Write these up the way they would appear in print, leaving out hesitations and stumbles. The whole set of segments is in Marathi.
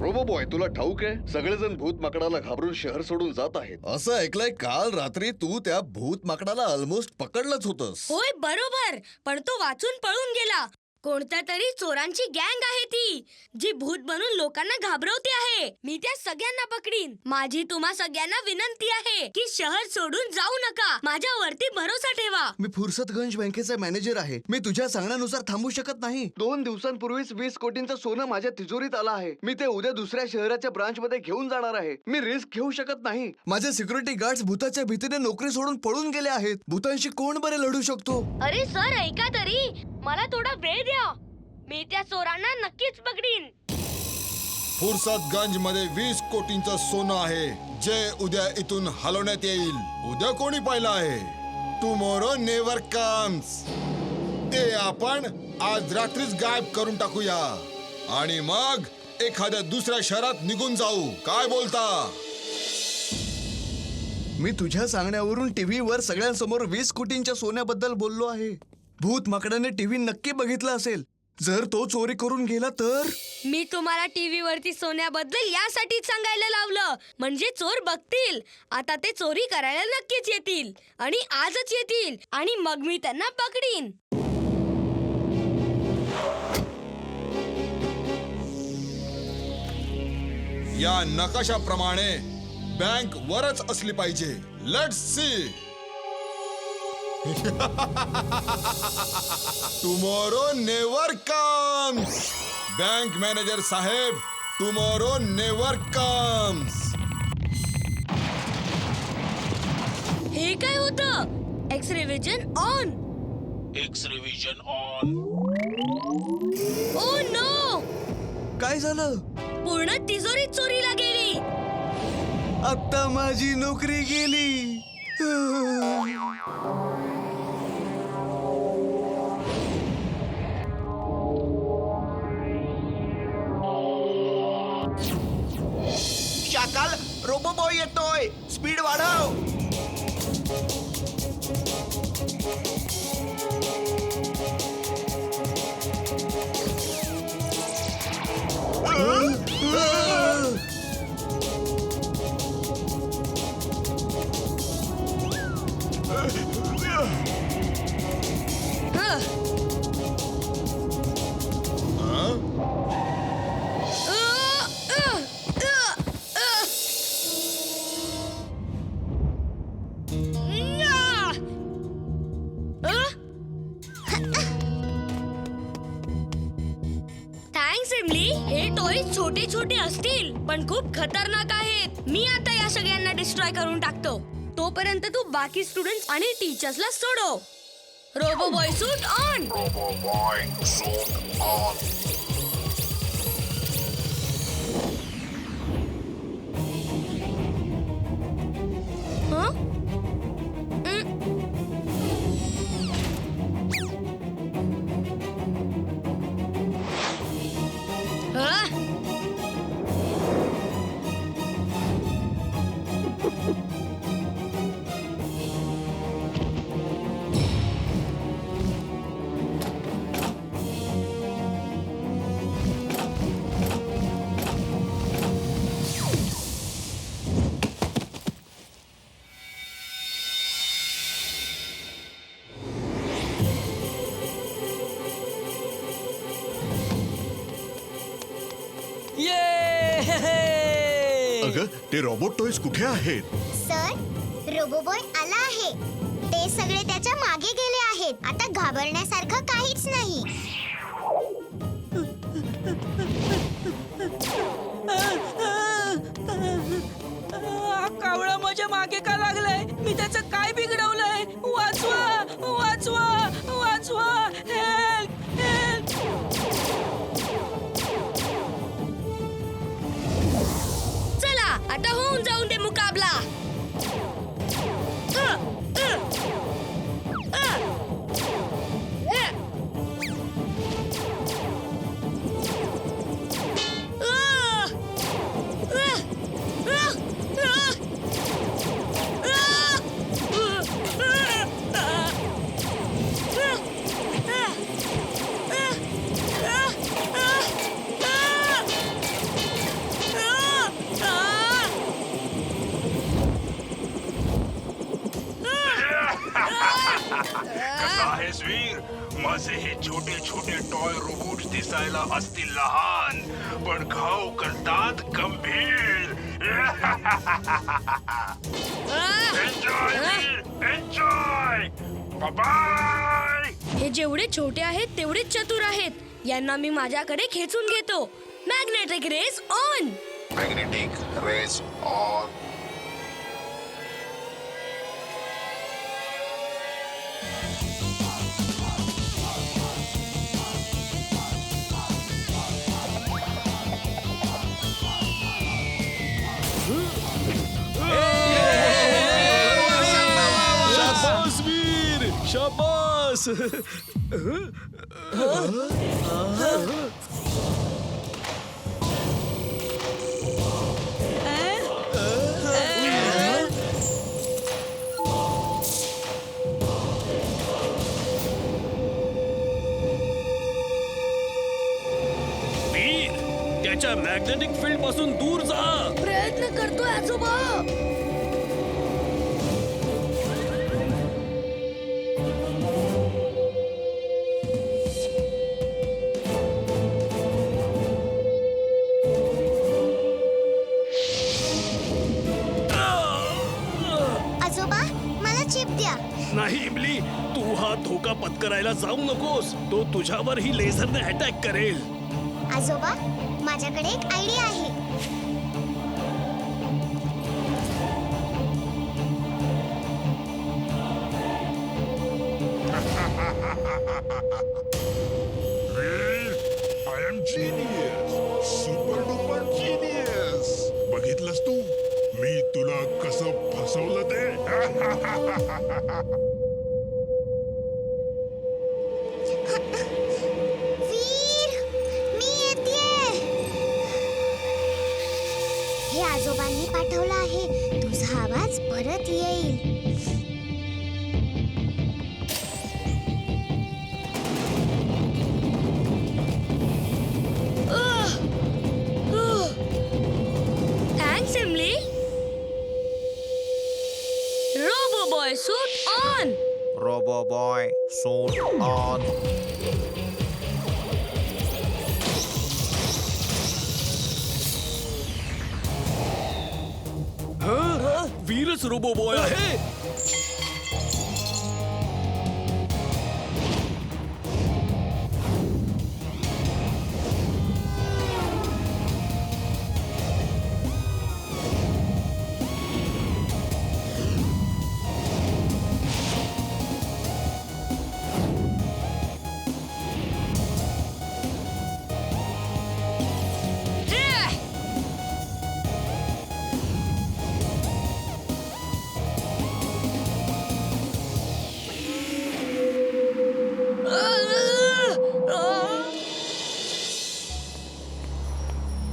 रोबोबॉय, तुला ठाऊक आहे सगळेजण भूत माकडाला घाबरून शहर सोडून जात आहेत. असं ऐकलंय काल रात्री तू त्या भूत माकडाला ऑलमोस्ट पकडलंच होतस. होय बरोबर, पण तो वाचून पळून गेला. कोणत्या तरी चोरांची गँग आहे ती, जी भूत बनून लोकांना घाबरवते आहे. मी त्या सगळ्यांना पकडीन. माझी तुम्हा सगळ्यांना विनंती आहे की शहर सोडून जाऊ नका. माझ्यावरती भरोसा ठेवा. मी फुर्सतगंज बँकेचा मॅनेजर आहे. मी तुझ्या सांगण्यानुसार थांबू शकत नाही. 2 दिवसांपूर्वीच 20 कोटींचं सोनं माझ्या तिजोरीत आलं आहे. मी ते उद्या दुसऱ्या शहराच्या ब्रांच मध्ये घेऊन जाणार आहे. मी रिस्क घेऊ शकत नाही. माझे सिक्युरिटी गार्ड्स भूताच्या भीतीने नोकरी सोडून पळून गेले आहेत. भूतांशी कोण बरे लढू शकतो? अरे सर, ऐका तरी, मला थोडा वेळ द्या. मी त्या चोरांना नक्कीच पकडीन. फुर्सतगंज मध्ये 20 कोटींचं सोनं आहे, जे उद्या इथून हलवण्यात येईल. उद्या कोणी पाहिलं आहे? Tomorrow never comes. ते आपण आज रात्रीच गायब करून टाकूया आणि मग एखाद्या दुसऱ्या शहरात निघून जाऊ. काय बोलता? मी तुझ्या सांगण्यावरून टीव्हीवर सगळ्यांसमोर 20 कोटींच्या सोन्याबद्दल बोललो आहे. भूत माकडाने टीव्ही नक्की बघितला असेल. जर तो चोरी करून गेला तर? मी तुम्हाला टीव्ही वरती सोन्याबद्दल यासाठीच सांगायला लावलं, म्हणजे चोर बघतील. आता ते चोरी करायला नक्कीच येतील आणि आजच येतील, आणि मग मी त्यांना पकडीन. या नकाशाप्रमाणे बँक वरच असली पाहिजे. Let's see. Tomorrow never comes. Bank manager साहेब, टुमॉरो नेव्हर कम्स. हे काय होतं? X-ray vision on. X-ray vision on. Oh no, काय झालं? पूर्ण तिजोरी चोरीला गेली. आता माझी नोकरी गेली. शाकाल, रोबोबॉय येतोय. स्पीड वाढव. Thanks Emily. हे टॉयज छोटे छोटे असतील पण खूप खतरनाक आहेत. मी आता या सगळ्यांना डिस्ट्रॉय करून टाकतो. तोपर्यंत तू बाकी स्टुडंट्स आणि टीचर्सला सोडव. रोबोबॉय सूट ऑन. रोबोबॉय suit on. हं? अगं, ते रोबोट टॉयज कुठे आहेत? सर, रोबोबॉय आला आहे. ते सगळे त्याच्या मागे गेले आहेत. आता घाबरण्यासारखं काहीच नाही. कावळा माझ्या मागे का लागलाय? मी त्याचं काय बिघडवलंय? वाचवा, वाचवा, वाचवा. Help, help. चला आता होऊन जाऊन दे मुकाबला. हे छोटे छोटे टॉय रोबोट दिसायला असतील लहान पण घाव करतात गंभीर. Enjoy bye. हे जेवढे छोटे आहेत तेवढेच चतुर आहेत. यांना मी माझ्याकडे खेचून घेतो. Magnetic rays on. Magnetic rays on. शाबास वीर, शाबास. वीर, त्याच्या मॅग्नेटिक फील्ड पासून दूर जा. प्रयत्न करतोय आजोबा. आजोबा मला चिप द्या. नाही इमली, तू हा धोका पत्करायला जाऊ नकोस. तो तुझ्यावर ही लेझरने अटॅक करेल. आजोबा माझ्याकडे एक आयडिया आहे. I am genius, super duper genius. बघितलंस तू मी तुला कसं फसवलं ते. वीर मी येतेय. हे आजोबांनी पाठवलं आहे. तुझा आवाज परत येईल. Thanks Imli. Robo boy suit on. Robo boy suit on. वीरच रोबो बॉय आहे.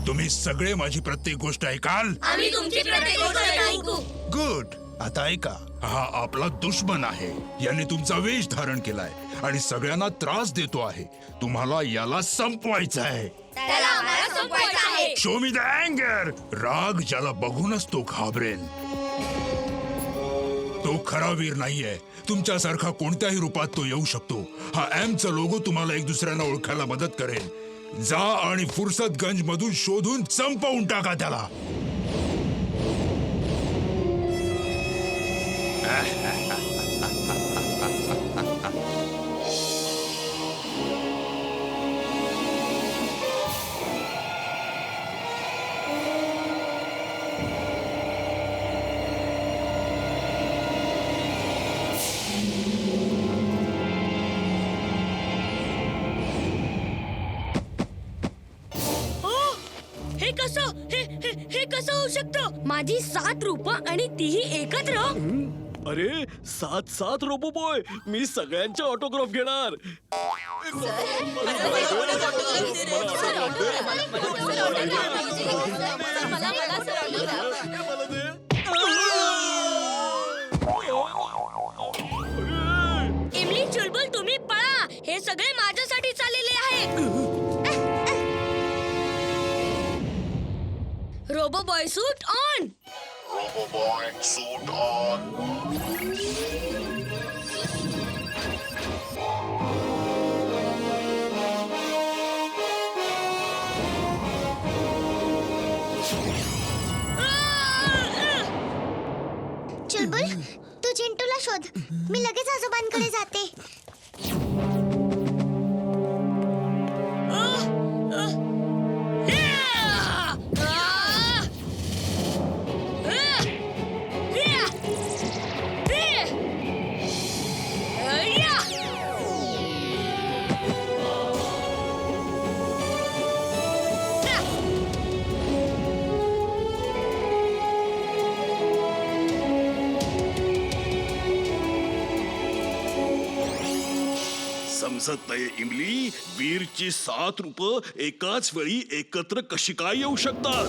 तुम्ही सगळे माझी प्रत्येक गोष्ट ऐकाल. आम्ही तुमची प्रत्येक गोष्ट ऐकू. गुड. आता ऐका, हा आपला दुश्मन आहे. याने तुमचा वेश धारण केलाय आणि सगळ्यांना त्रास देतो आहे. तुम्हाला याला संपवायचं आहे. त्याला आम्हाला संपवायचं आहे. शो मी द अँगर. राग ज्याला बघूनच तो घाबरेल. तो खरा वीर नाहीये. तुमच्यासारखा कोणत्याही रूपात तो येऊ शकतो. हा एमचा लोगो तुम्हाला एक दुसऱ्यांना ओळखायला मदत करेल. जा आणि फुर्सतगंज मधून शोधून संपवून टाका त्याला. हे कसं होऊ शकतं? माझी 7 रूपं आणि तीही एकत्र. अरे 7 रोबो बॉय. मी सगळ्यांचे ऑटोग्राफ घेणार. इमली, चुलबुल, तुम्ही पळा. हे सगळे माझ्यासाठी चाललेले आहे. Robo boy suit on. Robo boy suit on. Chulbul तू चिंटूला शोध मी लगेच आजोबांकडे जाते. समजत नाही इमली, वीरची 7 रूपं एकाच वेळी एकत्र कशी काय येऊ शकतात?